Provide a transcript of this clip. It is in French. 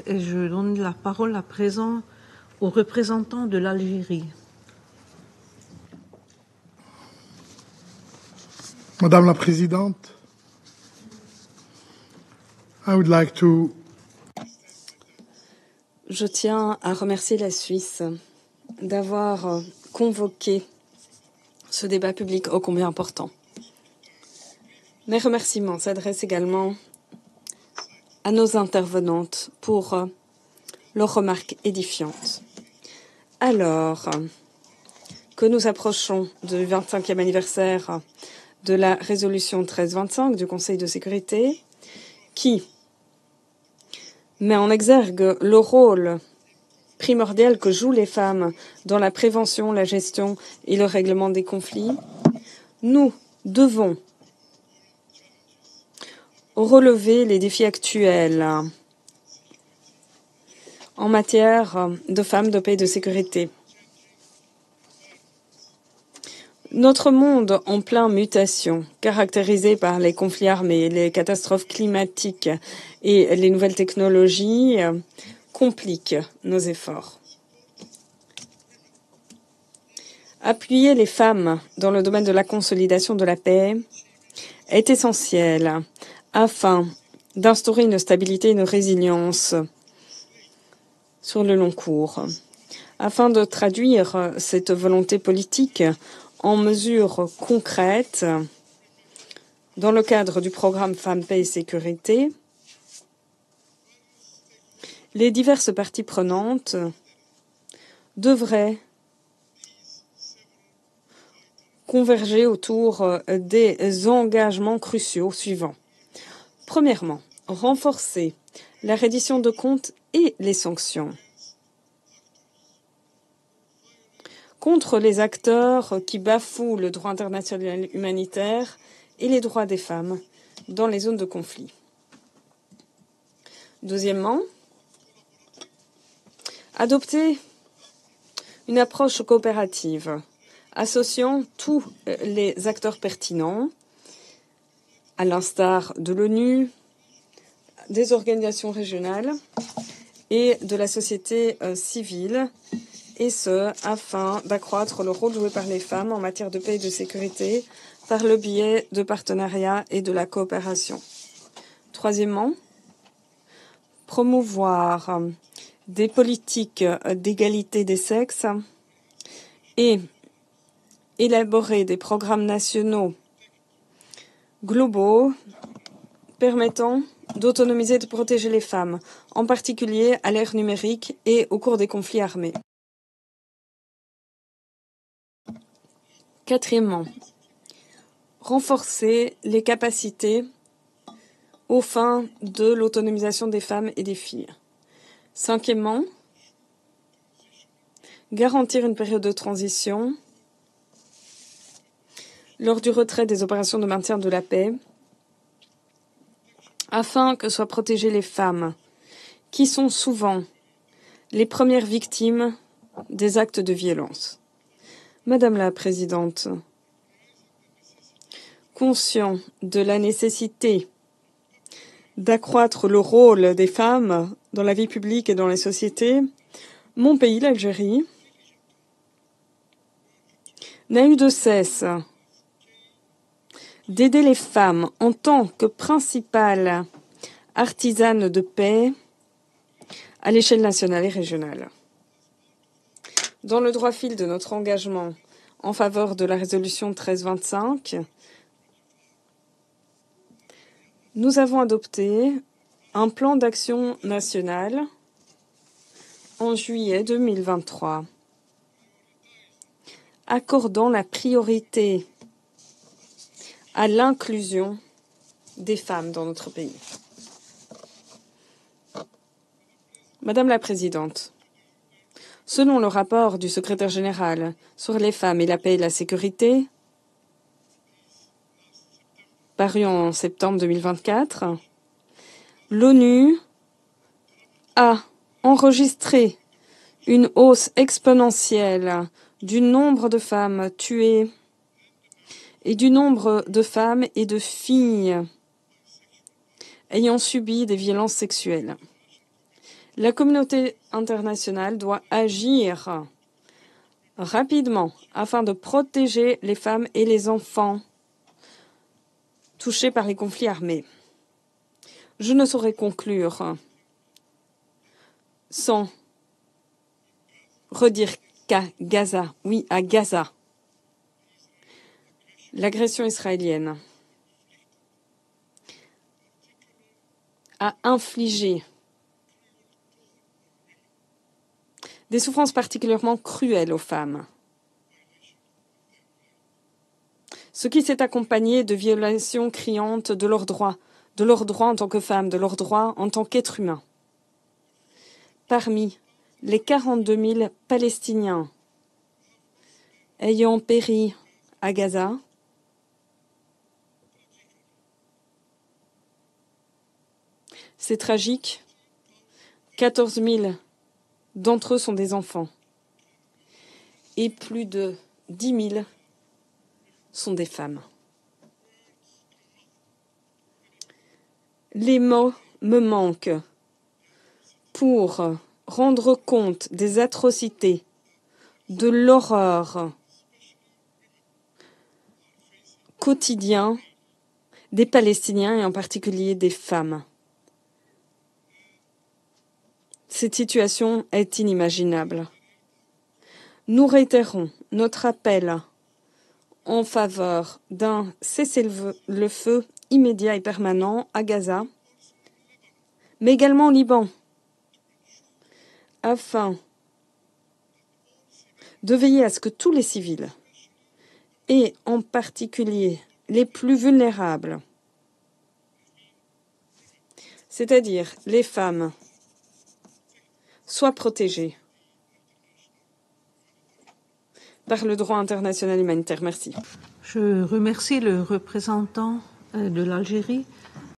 Présidente, et je donne la parole à présent aux représentants de l'Algérie. Madame la Présidente, Je tiens à remercier la Suisse d'avoir convoqué ce débat public ô combien important. Mes remerciements s'adressent également à nos intervenantes pour leurs remarques édifiantes. Alors que nous approchons du 25e anniversaire de la résolution 1325 du Conseil de sécurité, qui met en exergue le rôle primordial que jouent les femmes dans la prévention, la gestion et le règlement des conflits, nous devons relever les défis actuels en matière de femmes, de paix et de sécurité. Notre monde en pleine mutation, caractérisé par les conflits armés, les catastrophes climatiques et les nouvelles technologies, complique nos efforts. Appuyer les femmes dans le domaine de la consolidation de la paix est essentiel afin d'instaurer une stabilité et une résilience sur le long cours. Afin de traduire cette volonté politique en mesures concrètes dans le cadre du programme Femmes, Paix et Sécurité, les diverses parties prenantes devraient converger autour des engagements cruciaux suivants. Premièrement, renforcer la reddition de comptes et les sanctions contre les acteurs qui bafouent le droit international humanitaire et les droits des femmes dans les zones de conflit. Deuxièmement, adopter une approche coopérative associant tous les acteurs pertinents, à l'instar de l'ONU, des organisations régionales et de la société civile, et ce, afin d'accroître le rôle joué par les femmes en matière de paix et de sécurité par le biais de partenariats et de la coopération. Troisièmement, promouvoir des politiques d'égalité des sexes et élaborer des programmes nationaux globaux permettant d'autonomiser et de protéger les femmes, en particulier à l'ère numérique et au cours des conflits armés. Quatrièmement, renforcer les capacités aux fins de l'autonomisation des femmes et des filles. Cinquièmement, garantir une période de transition lors du retrait des opérations de maintien de la paix afin que soient protégées les femmes qui sont souvent les premières victimes des actes de violence. Madame la Présidente, conscient de la nécessité d'accroître le rôle des femmes dans la vie publique et dans les sociétés, mon pays, l'Algérie, n'a eu de cesse d'aider les femmes en tant que principales artisanes de paix à l'échelle nationale et régionale. Dans le droit fil de notre engagement en faveur de la résolution 1325, nous avons adopté un plan d'action national en juillet 2023, accordant la priorité à l'inclusion des femmes dans notre pays. Madame la Présidente, selon le rapport du secrétaire général sur les femmes et la paix et la sécurité, paru en septembre 2024, l'ONU a enregistré une hausse exponentielle du nombre de femmes tuées et du nombre de femmes et de filles ayant subi des violences sexuelles. La communauté internationale doit agir rapidement afin de protéger les femmes et les enfants touchés par les conflits armés. Je ne saurais conclure sans redire qu'à Gaza, oui, à Gaza, l'agression israélienne a infligé des souffrances particulièrement cruelles aux femmes, ce qui s'est accompagné de violations criantes de leurs droits en tant que femmes, de leurs droits en tant qu'êtres humains. Parmi les 42 000 Palestiniens ayant péri à Gaza, c'est tragique, 14 000 d'entre eux sont des enfants et plus de 10 000 sont des femmes. Les mots me manquent pour rendre compte des atrocités, de l'horreur quotidien des Palestiniens et en particulier des femmes. Cette situation est inimaginable. Nous réitérons notre appel en faveur d'un cessez-le-feu immédiat et permanent à Gaza, mais également au Liban, afin de veiller à ce que tous les civils, et en particulier les plus vulnérables, c'est-à-dire les femmes, soient protégés par le droit international humanitaire. Merci. Je remercie le représentant de l'Algérie